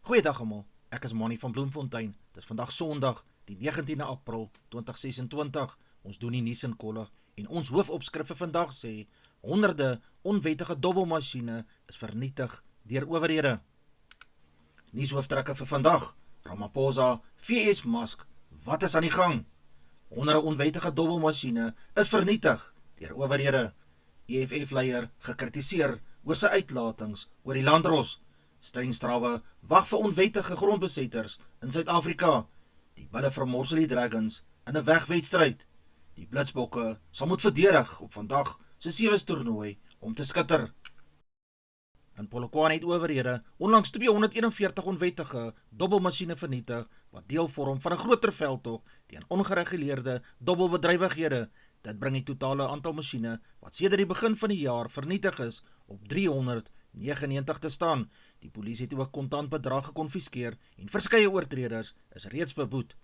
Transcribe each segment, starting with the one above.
Goeiedag almal, ek is Mannie van Bloemfontein. Dit is vandag Sondag, die 19de April 2026. Ons doen die nuus in kolle en ons hoofopskrif vir vandag sê: honderde onwettige dobbelmasjiene is vernietig deur owerhede. Nuushooftrekke vir vandag: Ramaphosa, VS Musk, wat is aan die gang? Honderde onwettige dobbelmasjiene is vernietig deur owerhede. EFF-leier gekritiseer oor sy uitlatings oor die landros. Streng strawe wag vir onwettige grondbesetters in Suid-Afrika. Die bulle vermorsel die Dragons in 'n wegwedstryd. Die Blitsbokke sal moet verdedig op vandag se 7 toernooi om te skitter. In Polokwane het owerhede onlangs 241 onwettige dobbelmasjiene vernietig wat deel vorm van 'n groter veldtog teen ongereguleerde dobbelbedrywighede. Dit bring die totale aantal masjiene wat sedert die begin van die jaar vernietig is op 399 te staan. Die polisie het ook kontant bedrag gekonfiskeer en verskeie oortreders is reeds beboet.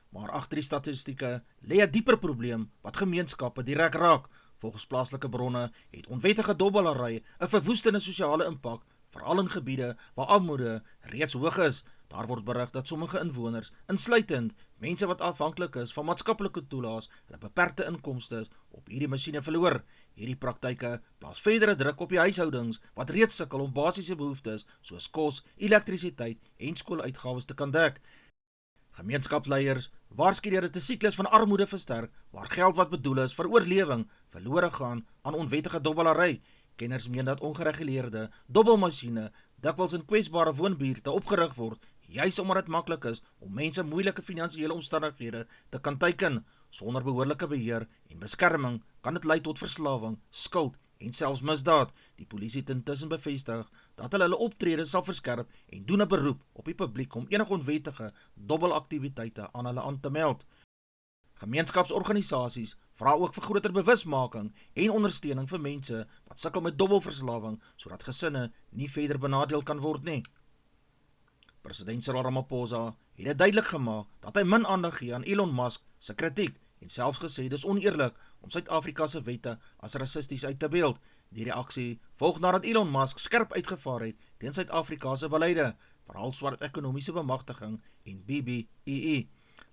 Maar agter die statistieke lê 'n dieper probleem wat gemeenskappe direk raak. Volgens plaaslike bronne het onwettige dobbelary 'n verwoestende sosiale impak, veral in gebiede waar armoede reeds hoog is. Daar word berig dat sommige inwoners, insluitend mense wat afhanklik is van maatskaplike toelaas, hulle beperkte inkomste op hierdie masjiene verloor. Hierdie praktyke plaas verdere druk op die huishoudings wat reeds sukkel om basiese behoeftes soos kos, elektrisiteit en skooluitgawes te kan dek. Gemeenskapsleiers waarsku dat dit 'n siklus van armoede versterk waar geld wat bedoel is vir oorlewing verlore gaan aan onwettige dobbelary. Kenners meen dat ongereguleerde dobbelmasjiene dikwels in kwesbare woonbuurte opgerig word, juis omdat dit maklik is om mense moeilike finansiële omstandighede te kan teiken. Sonder behoorlike beheer en beskerming kan dit lei tot verslawing, skuld en selfs misdaad. Die polisie het intussen bevestig dat hulle optrede sal verskerp en doen 'n beroep op die publiek om enige onwettige dobbelaktiwiteite aan hulle aan te meld. Gemeenskapsorganisasies vra ook vir groter bewusmaking en ondersteuning vir mense wat sukkel met dobbelverslawing sodat gesinne nie verder benadeel kan word nie. President Cyril Ramaphosa het dit duidelik gemaak dat hy min aandag gee aan Elon Musk se kritiek en selfs gesê dis oneerlik om Suid-Afrika se wette as rassisties uit te beeld. Die reaksie volg nadat Elon Musk skerp uitgevaar het teen Suid-Afrika se beleide, veral swart ekonomiese bemagtiging en BBEE.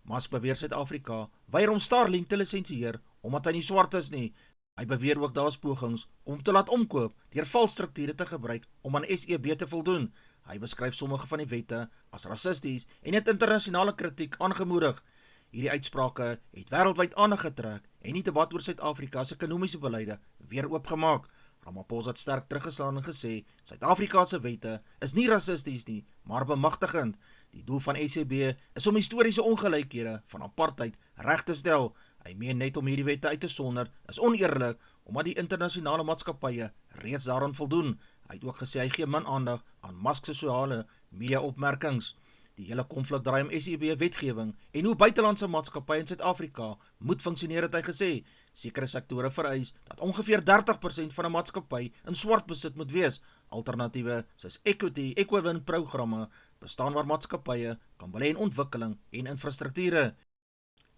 Musk beweer Suid-Afrika weier om Starlink te lisensieer omdat hy nie swart is nie. Hy beweer ook daar is pogings om te laat omkoop deur vals strukture te gebruik om aan SEB te voldoen. Hy beskryf sommige van die wette as rassisties en het internasionale kritiek aangemoedig. Hierdie uitsprake het wêreldwyd aandag getrek en die debat oor Suid-Afrika se ekonomiese beleide weer oopgemaak. Ramaphosa het sterk teruggeslaan en gesê Suid-Afrika se wette is nie rassisties nie, maar bemagtigend. Die doel van SEB is om historiese ongelykhede van apartheid reg te stel. Hy meen net om hierdie wette uit te sonder is oneerlik omdat die internasionale maatskappye reeds daaraan voldoen. Hy het ook gesê hy gee min aandag aan Musk se sosiale media opmerkings. Die hele konflik draai om SEB wetgewing en hoe buitelandse maatskappye in Suid-Afrika moet funksioneer, het hy gesê. Sekere sektore vereis dat ongeveer 30% van 'n maatskappy in swart besit moet wees. Alternatiewe soos equity, equivalent programme bestaan waar maatskappye kan belê in ontwikkeling en infrastrukture.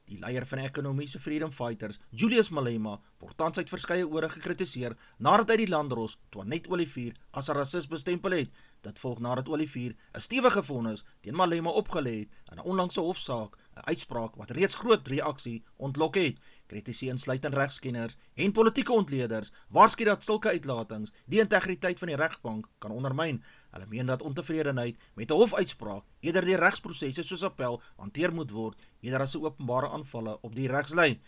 Die leier van die ekonomiese Freedom Fighters, Julius Malema, word tans uit verskeie ore gekritiseer nadat hy die landros Toinette Olivier as 'n rasis bestempel het. Dit volg nadat Olivier 'n stewige vonnis teen Malema opgelê het in 'n onlangse hofsaak, 'n uitspraak wat reeds groot reaksie ontlok het. Kritici insluitend regskenners en politieke ontleeders waarsku dat sulke uitlatings die integriteit van die regsbank kan ondermyn. Hulle meen dat ontevredenheid met 'n hofuitspraak eerder deur regsprosesse soos appel hanteer moet word, eerder as 'n openbare aanvalle op die regslyn.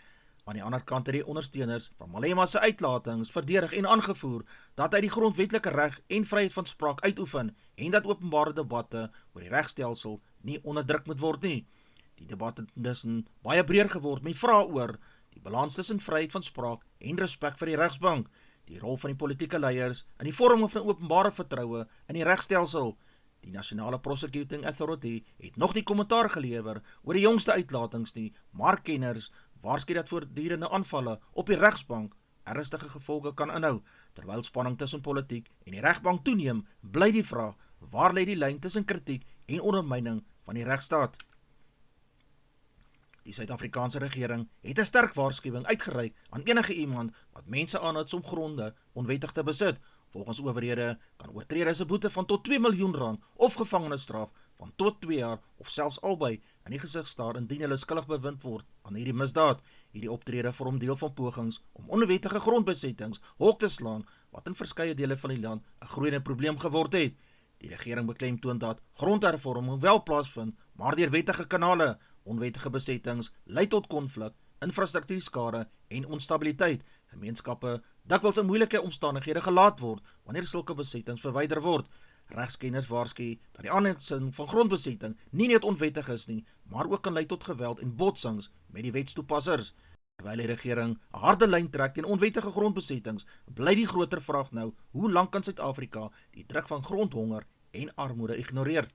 Aan die ander kant het die ondersteuners van Malema se uitlatings verdedig en aangevoer dat hy die grondwetlike reg en vryheid van spraak uitoefen en dat openbare debatte oor die regstelsel nie onderdruk moet word nie. Die debat het intussen baie breër geword met vrae oor die balans tussen vryheid van spraak en respek vir die regsbank, die rol van die politieke leiers in die vorming van openbare vertroue in die regstelsel. Die Nasionale Prosecuting Authority het nog nie kommentaar gelewer oor die jongste uitlatings nie, maar kenners waarsku dat voortdurende aanvalle op die regsbank ernstige gevolge kan inhou. Terwyl spanning tussen politiek en die regbank toeneem, bly die vraag: waar lê die lyn tussen kritiek en ondermyning van die regstaat? Die Suid-Afrikaanse regering het 'n sterk waarskuwing uitgereik aan enige iemand wat mense aanhouds om gronde onwettig te besit. Volgens owerhede kan oortreders 'n boete van tot R2 miljoen of gevangenisstraf van tot 2 jaar of selfs albei in die gesig staar indien hulle skuldig bevind word aan hierdie misdaad. Hierdie optrede vorm deel van pogings om onwettige grondbesettings hok te slaan wat in verskeie dele van die land 'n groeiende probleem geword het. Die regering beklemtoon dat grondhervorming wel plaasvind, maar deur wettige kanale. Onwettige besettings lei tot konflik, infrastruktuurskade en onstabiliteit. Gemeenskappe dikwels in moeilike omstandighede gelaat word wanneer sulke besettings verwyder word. Regskenners waarsku dat die aanwending van grondbesetting nie net onwettig is nie, maar ook kan lei tot geweld en botsings met die wetstoepassers. Terwyl die regering 'n harde lyn trek teen onwettige grondbesettings, bly die groter vraag nou, hoe lank kan Suid-Afrika die druk van grondhonger en armoede ignoreer?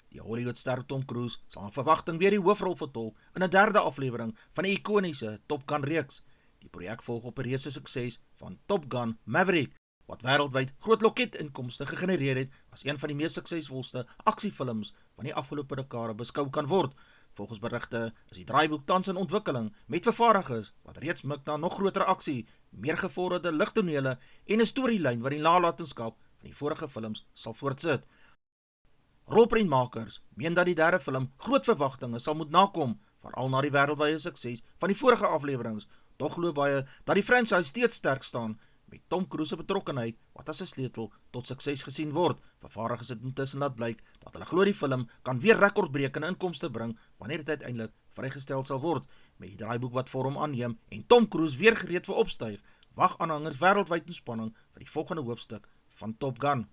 Die Hollywoodster Tom Cruise sal aan verwagting weer die hoofrol vertolk in 'n derde aflewering van die ikoniese Top Gun reeks. Die projek volg op 'n reuse sukses van Top Gun Maverick, wat wêreldwyd groot loketinkomste gegenereer het as een van die mees suksesvolste aksiefilms van die afgelope dekade beskou kan word. Volgens berigte is die draaiboek tans in ontwikkeling met vervaardigers wat reeds mik na nog groter aksie, meer gevorderde ligtonele en 'n storielyn wat die nalatenskap van die vorige films sal voortsit. Rolprentmakers meen dat die derde film groot verwagtinge sal moet nakom, veral na die wêreldwye sukses van die vorige afleweringe. Tog glo baie dat die franchise steeds sterk staan, met Tom Cruise se betrokkenheid wat as 'n sleutel tot sukses gesien word. Vervaardigers het intussen laat blyk dat hulle glo die film kan weer rekordbrekende inkomste bring wanneer dit uiteindelik vrygestel sal word. Met die draaiboek wat vorm aanneem en Tom Cruise weer gereed vir opstyg, wag aanhangers wêreldwyd in spanning vir die volgende hoofstuk van Top Gun.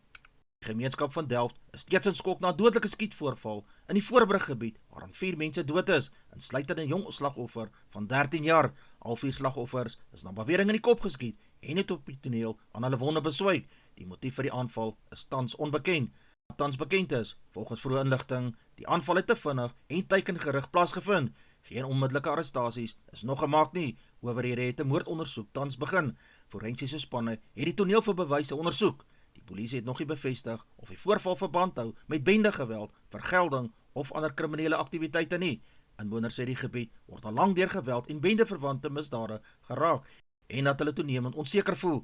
Die gemeenskap van Delft is steeds in skok na 'n dodelike skietvoorval in die Voorbruggebied waaraan 4 mense dood is, insluitend 'n jong slagoffer van 13 jaar. Al 4 slagoffers is na bewering in die kop geskiet en het op die toneel aan hulle wonde beswyk. Die motief vir die aanval is tans onbekend. Wat tans bekend is, volgens vroeë inligting, die aanval het te vinnig en teikengerig plaasgevind. Geen onmiddellike arrestasies is nog gemaak nie. Owerhede het 'n moordondersoek tans begin. Forensiese spanne het die toneel vir bewyse ondersoek. Die polisie het nog nie bevestig of die voorval verband hou met bendegeweld, vergelding of ander kriminele aktiwiteite nie. Inwoners sê die gebied word al lank deur geweld en bendeverwante misdade geraak en dat hulle toenemend onseker voel.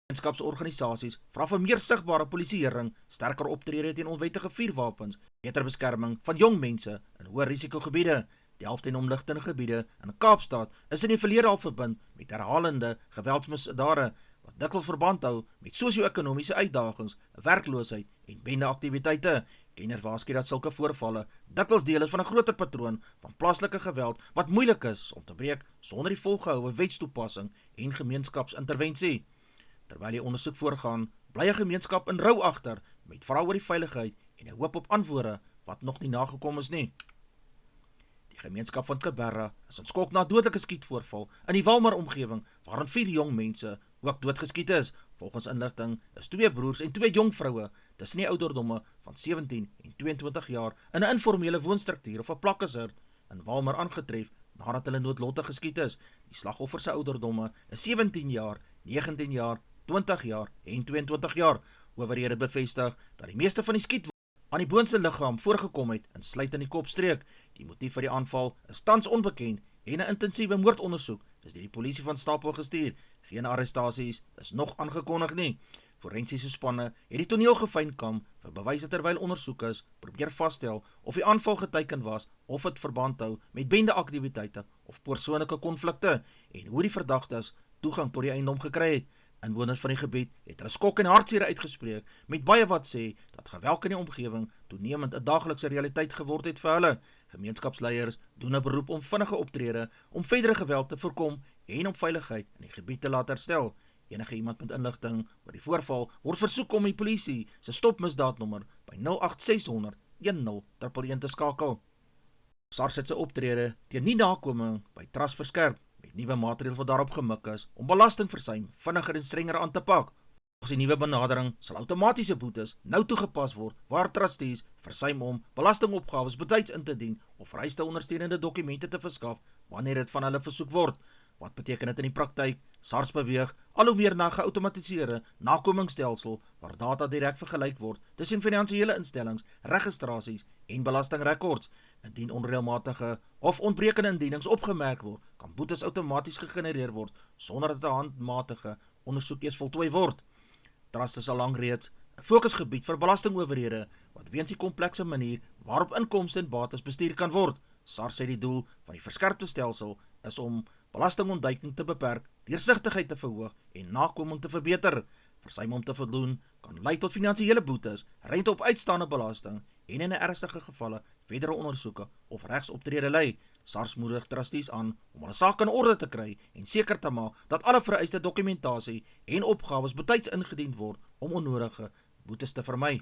Gemeenskapsorganisasies vra vir meer sigbare polisieering, sterker optrede teen onwettige vuurwapens, beter beskerming van jong mense in hoë risikogebiede. Delft en omligtende gebiede in Kaapstad is in die verlede al verbind met herhalende geweldsmisdade wat dikwels verband hou met sosio-ekonomiese uitdagings, werkloosheid en bendeaktiwiteite. Kenners waarsku dat sulke voorvalle dikwels deel is van 'n groter patroon van plaaslike geweld wat moeilik is om te breek sonder die volgehoue wetstoepassing en gemeenskapsintervensie. Terwyl die ondersoek voorgaan, bly 'n gemeenskap in rou agter met vrae oor die veiligheid en 'n hoop op antwoorde wat nog nie nagekom is nie. Die gemeenskap van Kibera is in skok na 'n dodelike skietvoorval in die Walmer omgewing waarin 4 jong mense ook doodgeskiet is. Volgens inligting is 2 broers en 2 jong vroue tussen die ouderdomme van 17 en 22 jaar in 'n informele woonstruktuur of 'n plakkersert in Walmer aangetref nadat hulle noodlottig geskiet is. Die slagoffer se ouderdomme is 17 jaar, 19 jaar, 20 jaar en 22 jaar. Owerhede bevestig dat die meeste van die skietwonde aan die boonste liggaam voorgekom het, insluit in die kopstreek. Die motief vir die aanval is tans onbekend en 'n intensiewe moordondersoek is deur die polisie van Stapel gestuur. Geen arrestasies is nog aangekondig nie. Forensiese spanne het die toneel gefynkam vir bewyse terwyl ondersoekers probeer vasstel of die aanval geteiken was of dit verband hou met bendeaktiwiteite of persoonlike konflikte en hoe die verdagtes toegang tot die eiendom gekry het. Inwoners van die gebied het hulle skok en hartseer uitgespreek met baie wat sê dat geweld in die omgewing toenemend 'n daaglikse realiteit geword het vir hulle. Gemeenskapsleiers doen 'n beroep om vinnige optrede om verdere geweld te voorkom en om veiligheid in die gebied te laat herstel. Enige iemand met inligting oor die voorval word versoek om die polisie se stopmisdaadnommer by 08600 1011 te skakel. SARS het sy optrede teen nie nakoming by trust verskerp met nuwe maatreëls wat daarop gemik is om belastingversuim vinniger en strenger aan te pak. Volgens die nuwe benadering sal outomatiese boetes nou toegepas word waar trustees versuim om belastingopgawes betyds in te dien of vereiste ondersteunende dokumente te verskaf wanneer dit van hulle versoek word. Wat beteken dit in die praktyk? SARS beweeg al hoe meer na 'n geautomatiseerde nakomingsstelsel waar data direk vergelyk word tussen finansiële instellings, registrasies en belastingrekords. Indien onreëlmatige of ontbrekende indienings opgemerk word, kan boetes outomaties gegenereer word sonder dat 'n handmatige ondersoek eers voltooi word. Trust is al lank reeds 'n fokusgebied vir belastingowerhede wat weens die komplekse manier waarop inkomste en bates bestuur kan word. SARS sê die doel van die verskerpte stelsel is om belastingontduiking te beperk, deursigtigheid te verhoog en nakoming te verbeter. Versuim om te voldoen kan lei tot finansiële boetes, rente op uitstaande belasting en in ernstige gevalle verdere ondersoeke of regsoptrede lei. SARS moedig trustees aan om hulle saak in orde te kry en seker te maak dat alle vereiste dokumentasie en opgawes betyds ingedien word om onnodige boetes te vermy.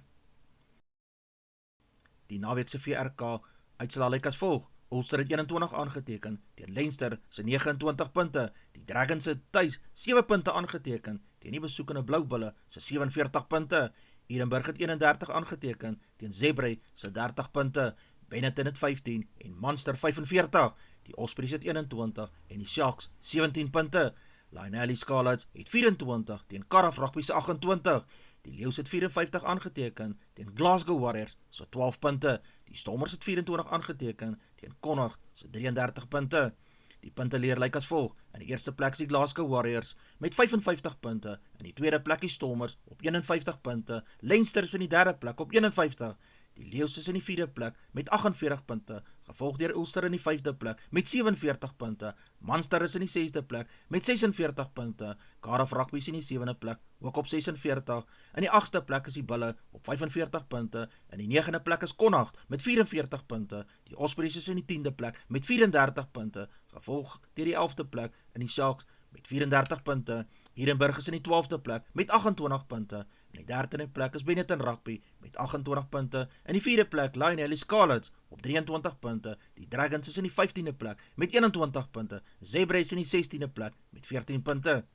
Die naweek se VRK uitslae lyk as volg. Ulster het 21 aangeteken teen Leinster se 29 punte. Die Dragons het tuis 7 punte aangeteken teen die besoekende Bloubulle se 47 punte. Edinburgh het 31 aangeteken teen Zebre se 30 punte. Benetton het 15 en Munster 45. Die Ospreys het 21 en die Sharks 17 punte. Lionel Scarlets het 24 teen Cardiff Rugby se 28. Die Leeu's het 54 aangeteken teen Glasgow Warriors se 12 punte. Die Stormers het 24 aangeteken teen Connacht se 33 punte. Die punteleer lyk as volg. In die eerste plek is die Glasgow Warriors met 55 punte. In die tweede plek die Stormers op 51 punte. Leinster is in die derde plek op 51. Die Leeu's is in die vierde plek met 48 punte, gevolg deur Ulster in die vyfde plek met 47 punte. Munster is in die sesde plek met 46 punte. Cardiff Rugby is in die sewende plek ook op 46. In die agste plek is die Bulle op 45 punte. In die negende plek is Connacht met 44 punte. Die Ospreys is in die 10de plek met 34 punte, gevolg deur die 11de plek in die Sharks met 34 punte. Edinburgh is in die 12de plek met 28 punte. In die 13de plek is Benetton Rugby met 28 punte. In die 4de plek Lionel Scarlets op 23 punte. Die Dragons is in die 15de plek met 21 punte. Zebre is in die 16de plek met 14 punte.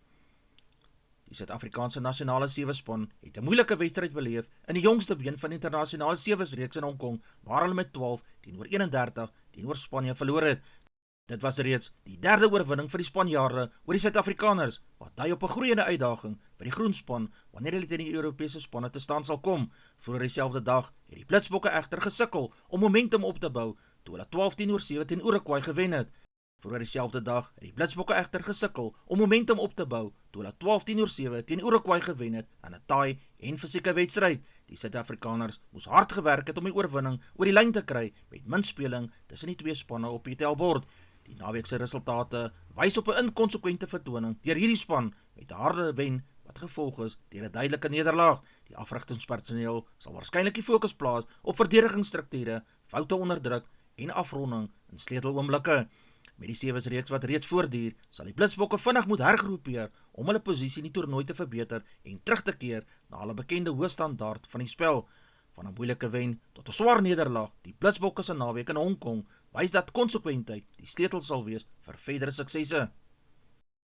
Die Suid-Afrikaanse nasionale sewespan het 'n moeilike wedstryd beleef in die jongste been van die internasionale sewesreeks in Hong Kong, waar hulle met 12 teenoor 31 teenoor Spanje verloor het. Dit was reeds die derde oorwinning vir die Spanjaarde oor die Suid-Afrikaners, wat dui op 'n groeiende uitdaging vir die groenspan wanneer hulle teen die Europese spanne te staan sal kom. Vroeër dieselfde dag het die Blitsbokke egter gesukkel om momentum op te bou toe hulle 12 teenoor 7 teen Uruguay gewen het. Vroeër dieselfde dag het die Blitsbokke egter gesukkel om momentum op te bou toe hulle 12 teenoor 7 teen Uruguay gewen het in 'n taai en fisieke wedstryd. Die Suid-Afrikaners moes hard gewerk het om die oorwinning oor die lyn te kry met min speling tussen die twee spanne op die tellbord. Die naweekse resultate wys op 'n inkonsekwente vertoning deur hierdie span met 'n harde wen wat gevolg is deur 'n duidelike nederlaag. Die afrigtingspersoneel sal waarskynlik die fokus plaas op verdedigingsstrukture, foute onderdruk en afronding in sleuteloomblikke. Met die sewesreeks wat reeds voortduur, sal die Blitsbokke vinnig moet hergroepeer om hulle posisie in die toernooi te verbeter en terug te keer na hulle bekende hoë standaard van die spel. Van 'n moeilike wen tot 'n swaar nederlaag, die Blitsbokke se naweek in Hong Kong wys dat konsekwentheid die sleutel sal wees vir verdere suksesse.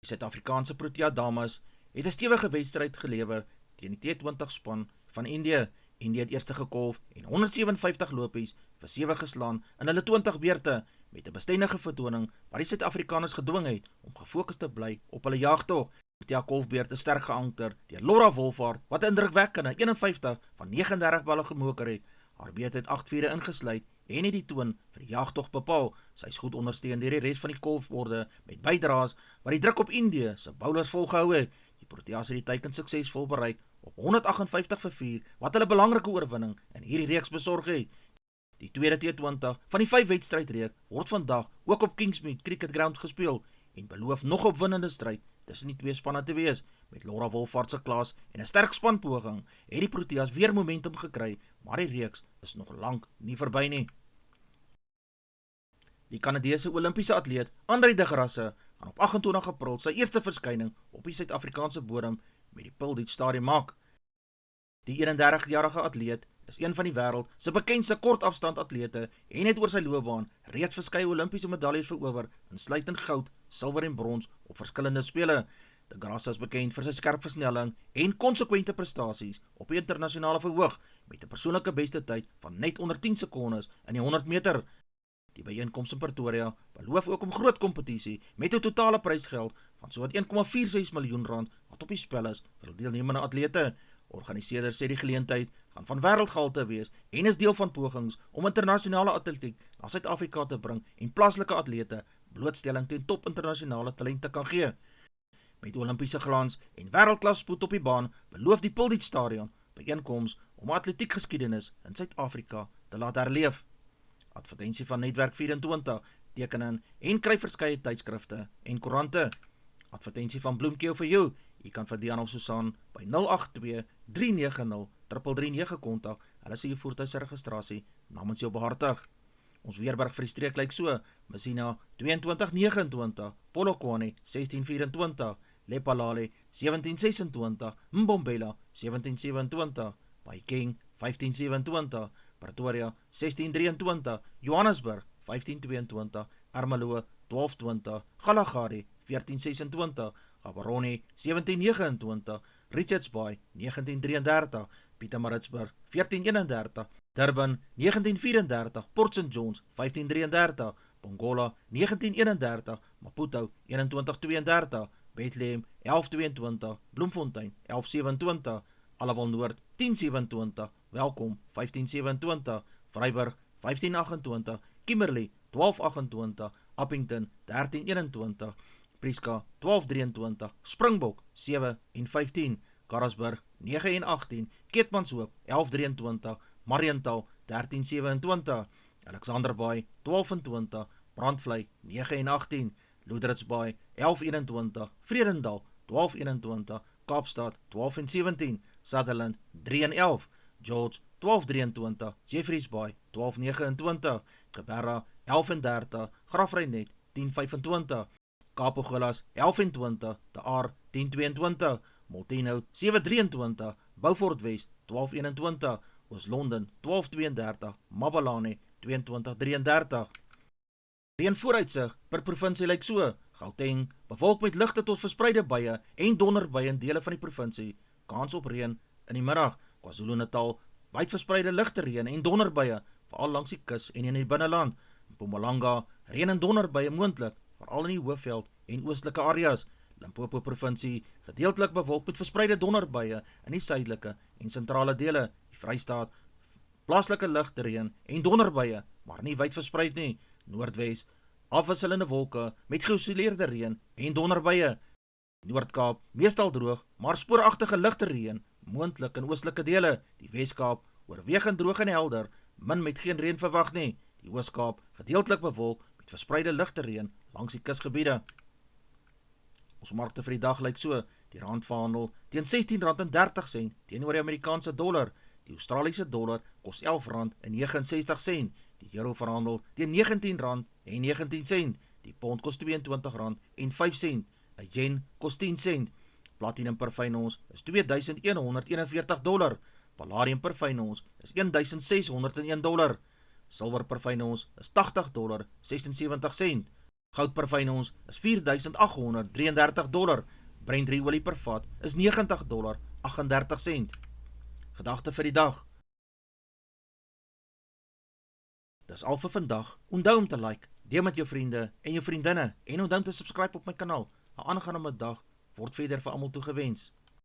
Die Suid-Afrikaanse Protea dames het 'n stewige wedstryd gelewer teen die T20 span van Indië. Indië het eerste gekolf en 157 lopies vir 7 geslaan in hulle 20 beurte met 'n bestendige vertoning wat die Suid-Afrikaners gedwing het om gefokus te bly op hulle jagtog. Protea kolfbeurt is sterk geanker deur Laura Wolfhard wat 'n indrukwekkende 51 van 39 balle gemoker het. Haar beurt het 8 vure ingesluit en het die toon vir die jagtog bepaal. Sy is goed ondersteun deur die res van die kolfborde met bydraes wat die druk op Indië se bowlers volgehou het. Die Proteas het die teiken suksesvol bereik op 158 vir 4 wat hulle belangrike oorwinning in hierdie reeks besorg het. Die tweede T20 van die 5 wedstrydreeks word vandag ook op Kingsmead Cricket Ground gespeel en beloof nog opwindende stryd tussen die twee spanne te wees. Met Laura Wolfhard se klas en 'n sterk spanpoging het die Proteas weer momentum gekry, maar die reeks is nog lank nie verby nie. Die Kanadese Olimpiese atleet Andrei de Grasse gaan op 28 April sy eerste verskyning op die Suid-Afrikaanse bodem met die Pildiet Stadium maak. Die 31-jarige atleet is een van die wêreld se bekendste kortafstand atlete en het oor sy loopbaan reeds verskeie Olimpiese medaljes verower, insluitend goud, silwer en brons op verskillende spele. De Grasse is bekend vir sy skerp versnelling en konsekwente prestasies op die internasionale verhoog met 'n persoonlike beste tyd van net onder 10 sekondes in die 100 meter. Die byeenkoms in Pretoria beloof ook om groot kompetisie met 'n totale prysgeld van sowat 1,46 miljoen rand wat op die spel is vir deelnemende atlete. Organiseerders sê die geleentheid gaan van wêreldgehalte wees en is deel van pogings om internasionale atletiek na Suid-Afrika te bring en plaaslike atlete blootstelling teen top internasionale talente kan gee. Met Olimpiese glans en wêreldklas spoed op die baan beloof die Pildiet Stadion byeenkoms om atletiekgeskiedenis in Suid-Afrika te laat herleef. Advertensie van Netwerk 24, tekening en kry verskeie tydskrifte en koerante. Advertensie van Bloemkeel vir jou. Jy kan vir Diana of Susan by 082-390-339 kontak. Hulle sê jou voertuig se registrasie namens jou behartig. Ons weerberg vir die streek lyk so: Messina 2229, Polokwane 1624, Lephalale 1726, Mbombela 1727, Bafokeng 1527, Pretoria 1623, Johannesburg 1522, Ermelo 1220, Galagadi 1426, Gaborone 1729, Richards Bay 1933, Pietermaritzburg 1431, Durban 1934, Port St. Johns 1533, Pongola 1931, Maputo 2132, Bethlehem 1122, Bloemfontein 1127, Allewal Noord 1027, Welkom 1527, Vryburg 1528, Kimberley 1228, Appington 1321, Prieska 1223, Springbok 7 en 15, Karasburg 9 en 18, Keetmanshoop 1123, Mariental 1327, Alexanderbaai 12 en 20, Brandvlei 9 en 18, Loederitsbaai 1121, Vredendal 1221, Kaapstad 12 en 17, Sutherland 3 en 11, George 1223, Jeffreysbaai 1229, Geberra 11 en 30, Grafreinet 1025, Kapogelas 11 en 20, De Aar 1022, Molteno 723, Beaufort West 1221, Oos-London 1232, Mabalane 2233. Reënvooruitsig per provinsie lyk so: Gauteng, bewolk met ligte tot verspreide buie en donderbuie in dele van die provinsie, kans op reën in die middag. KwaZulu-Natal, wyd verspreide ligte reën en donderbuie, veral langs die kus en in die binneland. Mpumalanga, reën en donderbuie moontlik, veral in die Hoëveld en oostelike areas. Limpopo provinsie, gedeeltelik bewolk met verspreide donderbuie in die suidelike en sentrale dele. Die Vrystaat, plaaslike ligte reën en donderbuie, maar nie wyd verspreid nie. Noordwes, afwisselende wolke met geïsoleerde reën en donderbuie. Noord-Kaap, meestal droog, maar spooragtige ligte reën, moontlik in oostelike dele. Die Wes-Kaap, oorwegend droog en helder, min met geen reën verwag nie. Die Oos-Kaap, gedeeltelik bewolk met verspreide ligte reën langs die kusgebiede. Ons markte vir die dag lyk so: die rand verhandel teen R16.30 teenoor die Amerikaanse dollar. Die Australiese dollar kos R11.69. Die euro verhandel teen R19.19. Die pond kos R22.05. 'n yen kos 10 sent. Platinum per fyn ons is $2,141. Palladium per fyn ons is $1,601. Silwer per fyn ons is $80.76. Goud per fyn ons is $4,833. Brent olie per vat is $90.38. Gedagte vir die dag. Dis al vir vandag. Onthou om te like, deel met jou vriende en jou vriendinne en onthou om te subscribe op my kanaal. 'n aangename dag word verder vir almal toegewens.